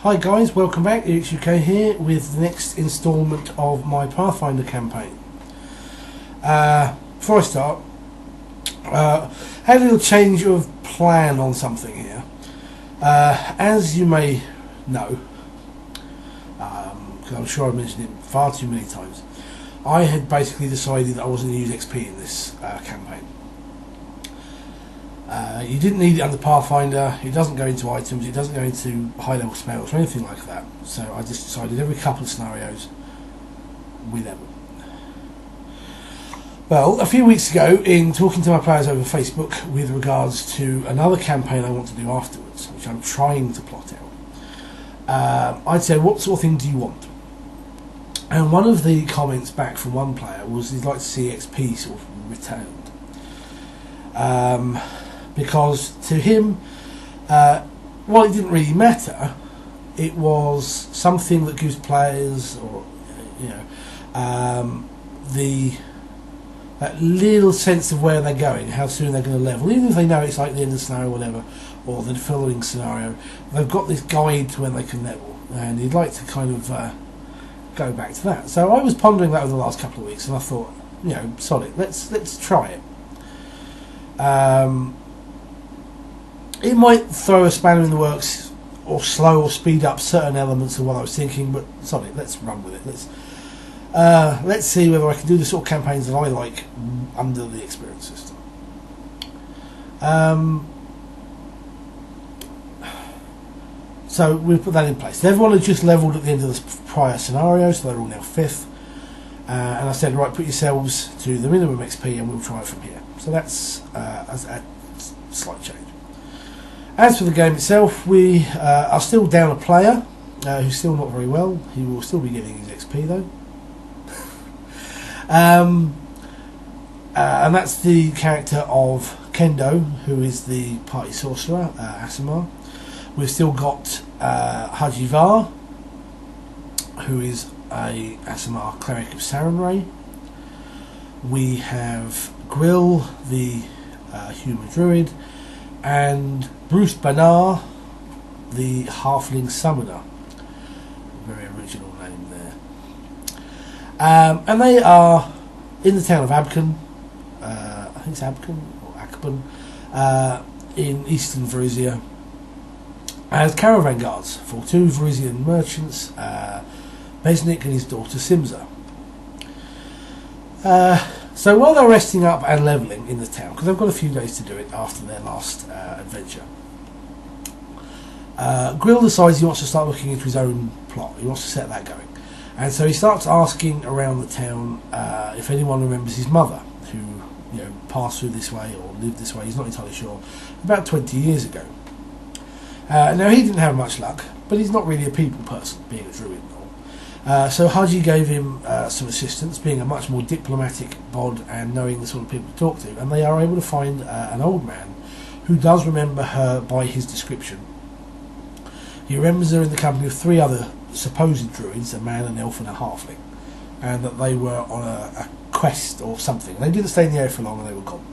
Hi guys, welcome back. It's UK here with the next instalment of my Pathfinder campaign. Before I start, had a little change of plan on something here. As you may know, because I'm sure I mentioned it far too many times, I had basically decided I wasn't going to use XP in this campaign. You didn't need it under Pathfinder, it doesn't go into items, it doesn't go into high level spells or anything like that. So I just decided every couple of scenarios we level. Well, a few weeks ago, in talking to my players over Facebook with regards to another campaign I want to do afterwards, which I'm trying to plot out, I'd said, what sort of thing do you want? And one of the comments back from one player was he'd like to see XP sort of returned. Because to him, while it didn't really matter, it was something that gives players, or that little sense of where they're going, how soon they're going to level, even if they know it's like the end of the scenario or whatever, or the following scenario, they've got this guide to when they can level, and he'd like to kind of go back to that. So I was pondering that over the last couple of weeks, and I thought, solid, let's try it. It might throw a spanner in the works, or slow or speed up certain elements of what I was thinking, but sorry, let's run with it. Let's see whether I can do the sort of campaigns that I like under the experience system. So we'll put that in place. Everyone had just levelled at the end of the prior scenario, so they're all now 5th. And I said, right, put yourselves to the minimum XP and we'll try it from here. So that's a slight change. As for the game itself, we are still down a player who's still not very well. He will still be getting his XP though. And that's the character of Kendo, who is the party sorcerer, Asimar. We've still got Hajivar, who is a Asimar cleric of Sarenrae. We have Grill, the human druid, and Bruce Banar, the halfling summoner. Very original name there. And they are in the town of Abkan, I think it's Abkan or Akban, in eastern Varizia, as caravan guards for 2 Varizian merchants, Besnik and his daughter Simza. So while they're resting up and levelling in the town, because they've got a few days to do it after their last adventure, Grill decides he wants to start looking into his own plot. He wants to set that going. And so he starts asking around the town if anyone remembers his mother, who passed through this way or lived this way, he's not entirely sure, about 20 years ago. Now he didn't have much luck, but he's not really a people person, being a druid. So Haji gave him some assistance, being a much more diplomatic bod and knowing the sort of people to talk to, and they are able to find an old man who does remember her by his description. He remembers her in the company of 3 other supposed druids, a man, an elf and a halfling, and that they were on a quest or something. They didn't stay in the area for long and they were gone.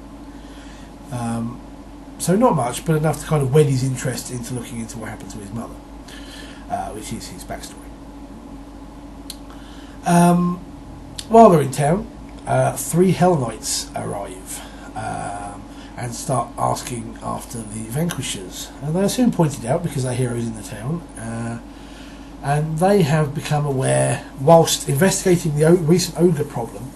So not much, but enough to kind of wed his interest into looking into what happened to his mother, which is his backstory. While they're in town, 3 Hell Knights arrive and start asking after the Vanquishers, and they are soon pointed out because they're heroes in the town, and they have become aware, whilst investigating the recent ogre problem,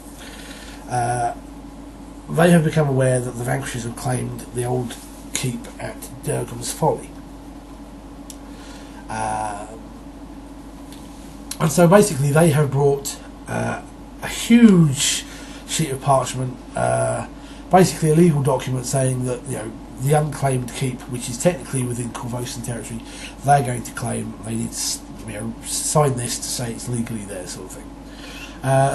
they have become aware that the Vanquishers have claimed the old keep at Durgam's Folly. And so basically they have brought a huge sheet of parchment, basically a legal document saying that the unclaimed keep, which is technically within Corvosan territory, they're going to claim. They need to sign this to say it's legally theirs, sort of thing.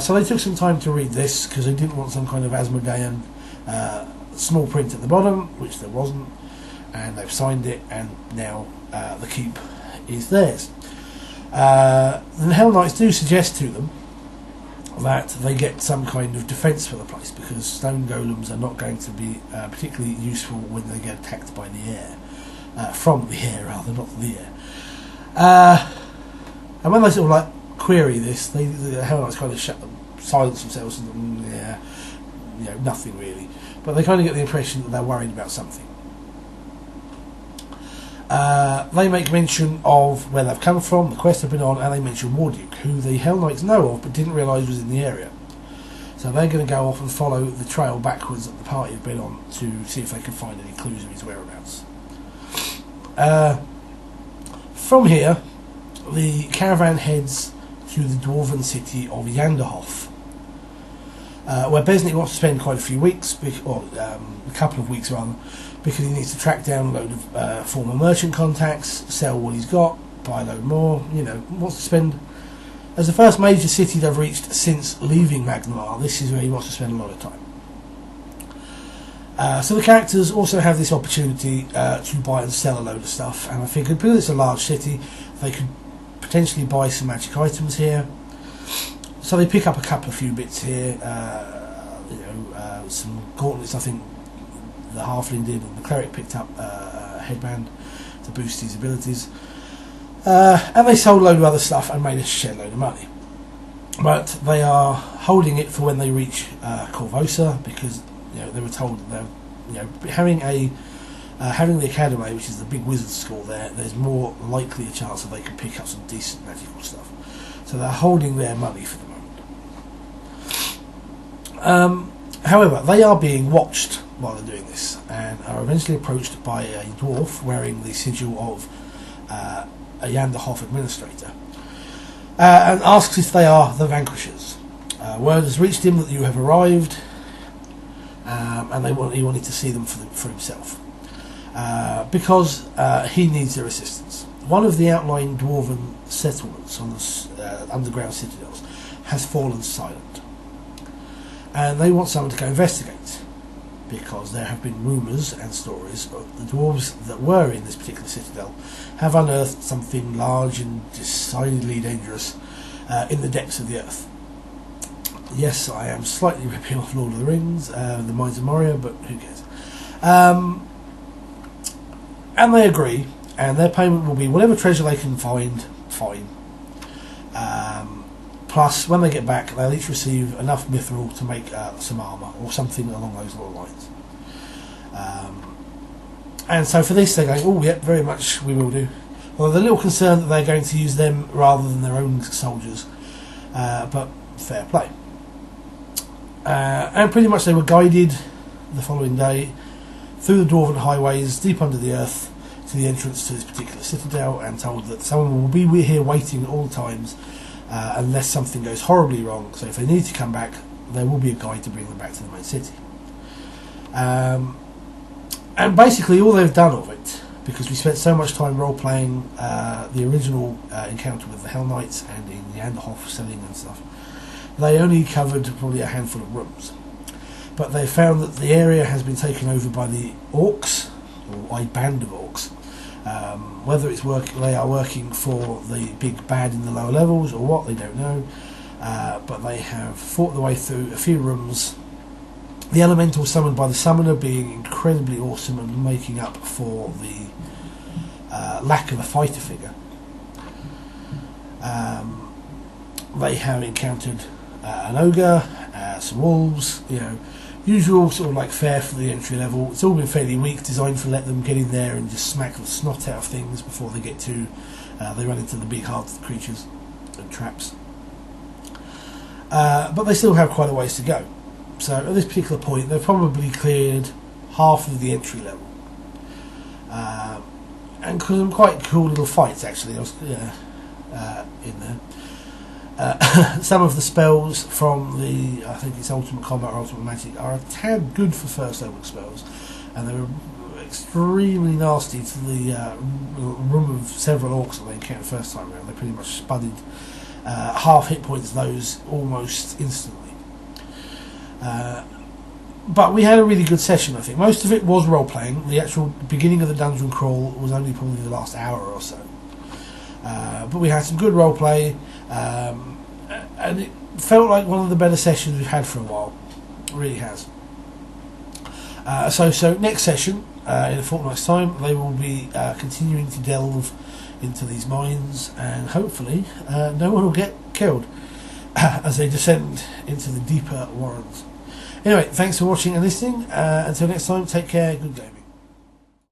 So they took some time to read this because they didn't want some kind of Asmodean small print at the bottom, which there wasn't, and they've signed it, and now the keep is theirs. The Hell Knights do suggest to them that they get some kind of defence for the place, because stone golems are not going to be particularly useful when they get attacked by the air, from the air rather, not the air. And when they sort of like query this, the Hell Knights kind of silence themselves and yeah, nothing really. But they kind of get the impression that they're worried about something. They make mention of where they've come from, the quest they've been on, and they mention Warduke, who the Hell Knights know of but didn't realise was in the area. So they're going to go off and follow the trail backwards that the party have been on to see if they can find any clues of his whereabouts. From here, the caravan heads to the dwarven city of Yanderhof, where Besnik wants to spend quite a few weeks, or a couple of weeks rather, because he needs to track down a load of former merchant contacts, sell what he's got, buy a load more, wants to spend, as the first major city they've reached since leaving Magnemar, this is where he wants to spend a lot of time. So the characters also have this opportunity to buy and sell a load of stuff, and I figured because it's a large city, they could potentially buy some magic items here. So they pick up a few bits here, some gauntlets I think the halfling did, and the cleric picked up a headband to boost his abilities. And they sold a load of other stuff and made a shed load of money. But they are holding it for when they reach Corvosa, because they were told that having the academy, which is the big wizard school there's more likely a chance that they can pick up some decent magical stuff. So they're holding their money for the moment. However, they are being watched while they're doing this, and are eventually approached by a dwarf wearing the sigil of a Yanderhof administrator, and asks if they are the Vanquishers. Word has reached him that you have arrived, and he wanted to see them for himself, because he needs their assistance. One of the outlying dwarven settlements on the underground citadels has fallen silent, and they want someone to go investigate, because there have been rumours and stories of the dwarves that were in this particular citadel have unearthed something large and decidedly dangerous in the depths of the earth. Yes, I am slightly ripping off Lord of the Rings, the Mines of Moria, but who cares? And they agree, and their payment will be whatever treasure they can find, fine. Plus, when they get back, they'll each receive enough mithril to make some armour, or something along those little lines. And so for this, they're going, oh, yep, very much, we will do. Well, they're a little concerned that they're going to use them rather than their own soldiers, but fair play. And pretty much they were guided the following day through the dwarven highways, deep under the earth, to the entrance to this particular citadel, and told that someone will be here waiting at all times, unless something goes horribly wrong. So if they need to come back, there will be a guide to bring them back to the main city. And basically all they've done of it, because we spent so much time role-playing the original encounter with the Hell Knights and in Yanderhof selling and stuff, they only covered probably a handful of rooms. But they found that the area has been taken over by the orcs, or a band of orcs. Whether it's they are working for the big bad in the lower levels or what, they don't know. But they have fought their way through a few rooms. The elemental summoned by the summoner being incredibly awesome and making up for the lack of a fighter figure. They have encountered an ogre, some wolves, usual sort of like fare for the entry level. It's all been fairly weak, designed to let them get in there and just smack the snot out of things before they get to they run into the big hard creatures and traps. But they still have quite a ways to go. So at this particular point, they've probably cleared half of the entry level, and some quite cool little fights actually. In there. Some of the spells from the, I think it's Ultimate Combat or Ultimate Magic, are a tad good for first level spells, and they were extremely nasty to the room of several orcs that they encountered first time around. They pretty much spudded half hit points those almost instantly. But we had a really good session, I think. Most of it was role-playing. The actual beginning of the dungeon crawl was only probably the last hour or so. But we had some good role-play, and it felt like one of the better sessions we've had for a while. It really has. So next session, in a fortnight's time, they will be continuing to delve into these mines, and hopefully no one will get killed as they descend into the deeper warrens. Anyway, thanks for watching and listening. Until next time, take care, good gaming.